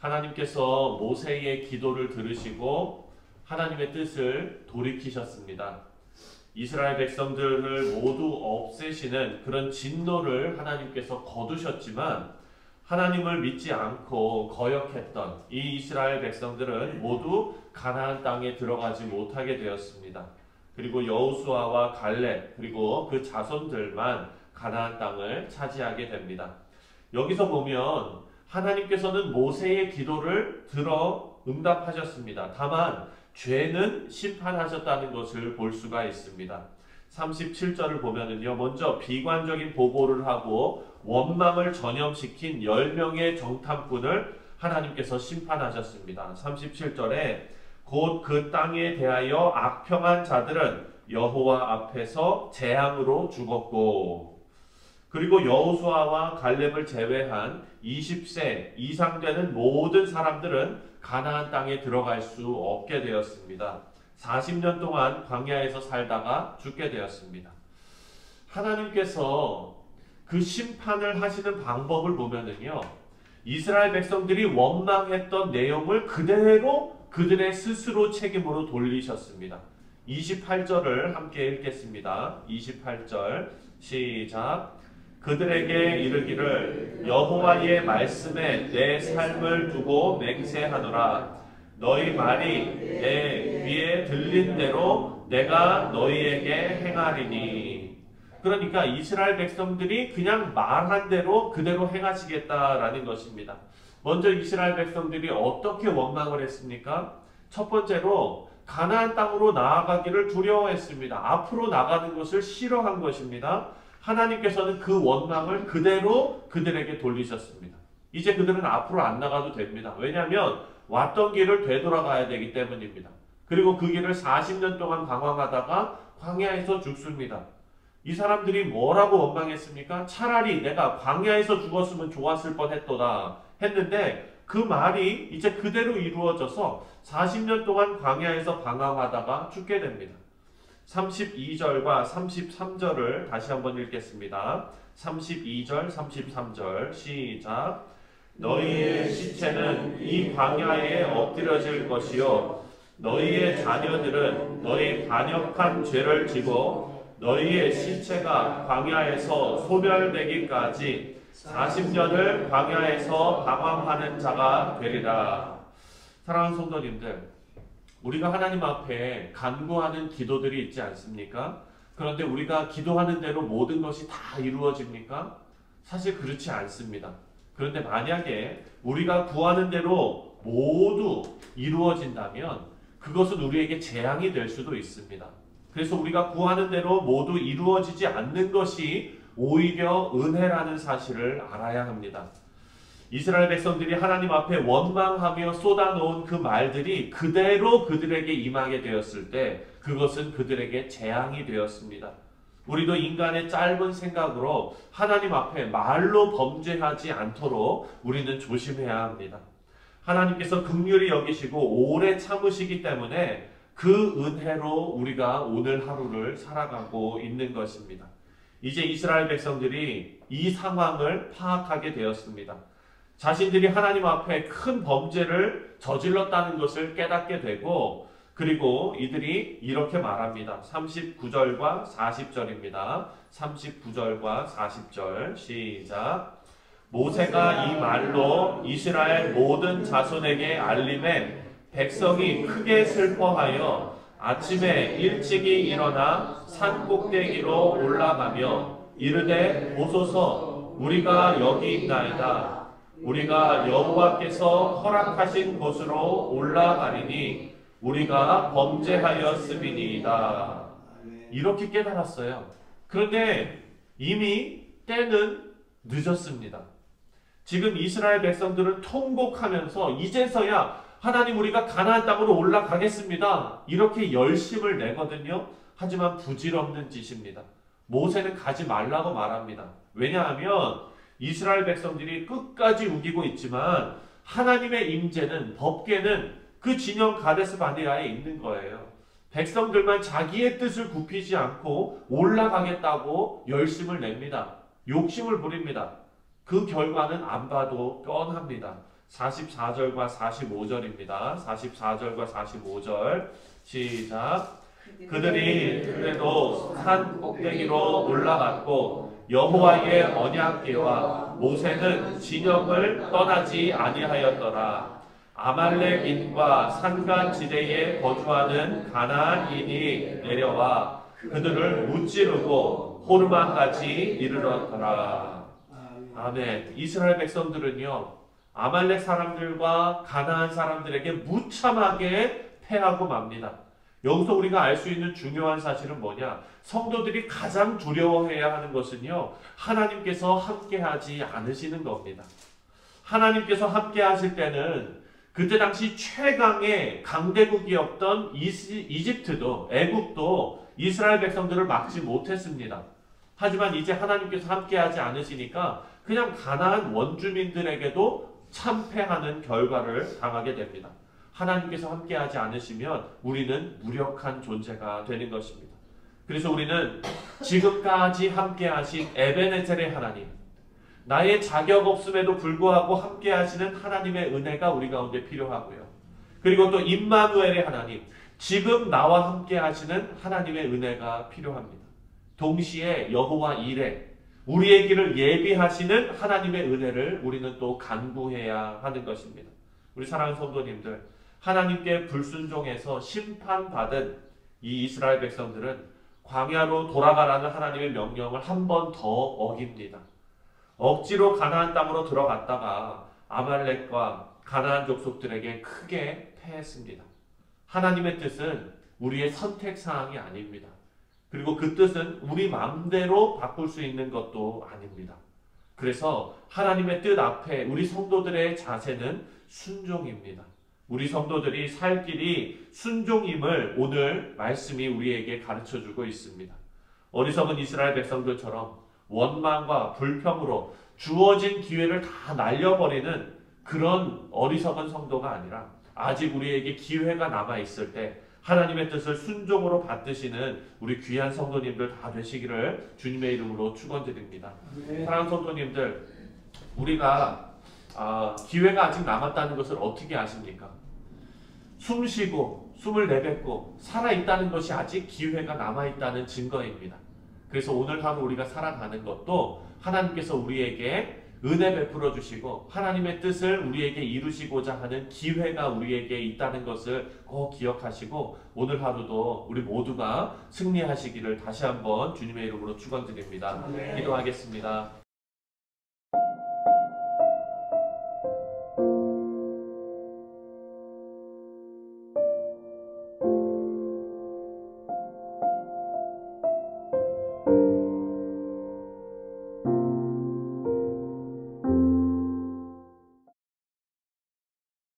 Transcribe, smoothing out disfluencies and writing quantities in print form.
하나님께서 모세의 기도를 들으시고 하나님의 뜻을 돌이키셨습니다. 이스라엘 백성들을 모두 없애시는 그런 진노를 하나님께서 거두셨지만 하나님을 믿지 않고 거역했던 이 이스라엘 백성들은 모두 가나안 땅에 들어가지 못하게 되었습니다. 그리고 여호수아와 갈렙 그리고 그 자손들만 가나안 땅을 차지하게 됩니다. 여기서 보면 하나님께서는 모세의 기도를 들어 응답하셨습니다. 다만 죄는 심판하셨다는 것을 볼 수가 있습니다. 37절을 보면은요, 먼저 비관적인 보고를 하고 원망을 전염시킨 10명의 정탐꾼을 하나님께서 심판하셨습니다. 37절에 곧 그 땅에 대하여 악평한 자들은 여호와 앞에서 재앙으로 죽었고, 그리고 여호수아와 갈렙을 제외한 20세 이상 되는 모든 사람들은 가나안 땅에 들어갈 수 없게 되었습니다. 40년 동안 광야에서 살다가 죽게 되었습니다. 하나님께서 그 심판을 하시는 방법을 보면은요, 이스라엘 백성들이 원망했던 내용을 그대로 그들의 스스로 책임으로 돌리셨습니다. 28절을 함께 읽겠습니다. 28절 시작. 그들에게 이르기를 여호와의 말씀에 내 삶을 두고 맹세하노라. 너희 말이 내 귀에 들린 대로 내가 너희에게 행하리니. 그러니까 이스라엘 백성들이 그냥 말한 대로 그대로 행하시겠다라는 것입니다. 먼저 이스라엘 백성들이 어떻게 원망을 했습니까? 첫 번째로 가나안 땅으로 나아가기를 두려워했습니다. 앞으로 나가는 것을 싫어한 것입니다. 하나님께서는 그 원망을 그대로 그들에게 돌리셨습니다. 이제 그들은 앞으로 안 나가도 됩니다. 왜냐하면 왔던 길을 되돌아가야 되기 때문입니다. 그리고 그 길을 40년 동안 방황하다가 광야에서 죽습니다. 이 사람들이 뭐라고 원망했습니까? 차라리 내가 광야에서 죽었으면 좋았을 뻔했도다 했는데 그 말이 이제 그대로 이루어져서 40년 동안 광야에서 방황하다가 죽게 됩니다. 32절과 33절을 다시 한번 읽겠습니다. 32절, 33절 시작. 너희의 시체는 이 광야에 엎드려질 것이요 너희의 자녀들은 너희 반역한 죄를 지고 너희의 시체가 광야에서 소멸되기까지 40년을 광야에서 방황하는 자가 되리라. 사랑하는 성도님들, 우리가 하나님 앞에 간구하는 기도들이 있지 않습니까? 그런데 우리가 기도하는 대로 모든 것이 다 이루어집니까? 사실 그렇지 않습니다. 그런데 만약에 우리가 구하는 대로 모두 이루어진다면 그것은 우리에게 재앙이 될 수도 있습니다. 그래서 우리가 구하는 대로 모두 이루어지지 않는 것이 오히려 은혜라는 사실을 알아야 합니다. 이스라엘 백성들이 하나님 앞에 원망하며 쏟아놓은 그 말들이 그대로 그들에게 임하게 되었을 때 그것은 그들에게 재앙이 되었습니다. 우리도 인간의 짧은 생각으로 하나님 앞에 말로 범죄하지 않도록 우리는 조심해야 합니다. 하나님께서 긍휼히 여기시고 오래 참으시기 때문에 그 은혜로 우리가 오늘 하루를 살아가고 있는 것입니다. 이제 이스라엘 백성들이 이 상황을 파악하게 되었습니다. 자신들이 하나님 앞에 큰 범죄를 저질렀다는 것을 깨닫게 되고 그리고 이들이 이렇게 말합니다. 39절과 40절입니다. 39절과 40절 시작. 모세가 이 말로 이스라엘 모든 자손에게 알림해 백성이 크게 슬퍼하여 아침에 일찍이 일어나 산 꼭대기로 올라가며 이르되 보소서 우리가 여기 있나이다. 우리가 여호와께서 허락하신 곳으로 올라가리니 우리가 범죄하였음이니이다. 이렇게 깨달았어요. 그런데 이미 때는 늦었습니다. 지금 이스라엘 백성들은 통곡하면서 이제서야 하나님 우리가 가나안 땅으로 올라가겠습니다. 이렇게 열심을 내거든요. 하지만 부질없는 짓입니다. 모세는 가지 말라고 말합니다. 왜냐하면 이스라엘 백성들이 끝까지 우기고 있지만 하나님의 임재는 법궤는 그 진영 가데스 바네아에 있는 거예요. 백성들만 자기의 뜻을 굽히지 않고 올라가겠다고 열심을 냅니다. 욕심을 부립니다. 그 결과는 안 봐도 뻔합니다. 44절과 45절입니다. 44절과 45절 시작. 그들이 그래도 산 꼭대기로 올라갔고 여호와의 언약궤와 모세는 진영을 떠나지 아니하였더라. 아말렉인과 산간 지대에 거주하는 가나안인이 내려와 그들을 무찌르고 호르마까지 이르렀더라. 아멘. 이스라엘 백성들은요, 아말렉 사람들과 가나안 사람들에게 무참하게 패하고 맙니다. 여기서 우리가 알 수 있는 중요한 사실은 뭐냐? 성도들이 가장 두려워해야 하는 것은요, 하나님께서 함께하지 않으시는 겁니다. 하나님께서 함께하실 때는 그때 당시 최강의 강대국이었던 이집트도, 애국도 이스라엘 백성들을 막지 못했습니다. 하지만 이제 하나님께서 함께하지 않으시니까 그냥 가나안 원주민들에게도 참패하는 결과를 당하게 됩니다. 하나님께서 함께하지 않으시면 우리는 무력한 존재가 되는 것입니다. 그래서 우리는 지금까지 함께하신 에베네셀의 하나님, 나의 자격 없음에도 불구하고 함께하시는 하나님의 은혜가 우리 가운데 필요하고요. 그리고 또 임마누엘의 하나님, 지금 나와 함께하시는 하나님의 은혜가 필요합니다. 동시에 여호와 이레, 우리의 길을 예비하시는 하나님의 은혜를 우리는 또 간구해야 하는 것입니다. 우리 사랑하는 성도님들, 하나님께 불순종해서 심판받은 이 이스라엘 백성들은 광야로 돌아가라는 하나님의 명령을 한 번 더 어깁니다. 억지로 가나안 땅으로 들어갔다가 아말렉과 가나안 족속들에게 크게 패했습니다. 하나님의 뜻은 우리의 선택사항이 아닙니다. 그리고 그 뜻은 우리 마음대로 바꿀 수 있는 것도 아닙니다. 그래서 하나님의 뜻 앞에 우리 성도들의 자세는 순종입니다. 우리 성도들이 살 길이 순종임을 오늘 말씀이 우리에게 가르쳐주고 있습니다. 어리석은 이스라엘 백성들처럼 원망과 불평으로 주어진 기회를 다 날려버리는 그런 어리석은 성도가 아니라 아직 우리에게 기회가 남아있을 때 하나님의 뜻을 순종으로 받드시는 우리 귀한 성도님들 다 되시기를 주님의 이름으로 축원드립니다. 사랑하는 성도님들, 우리가 기회가 아직 남았다는 것을 어떻게 아십니까? 숨 쉬고 숨을 내뱉고 살아있다는 것이 아직 기회가 남아있다는 증거입니다. 그래서 오늘 하루 우리가 살아가는 것도 하나님께서 우리에게 은혜 베풀어 주시고 하나님의 뜻을 우리에게 이루시고자 하는 기회가 우리에게 있다는 것을 꼭 기억하시고 오늘 하루도 우리 모두가 승리하시기를 다시 한번 주님의 이름으로 축원드립니다. 기도하겠습니다.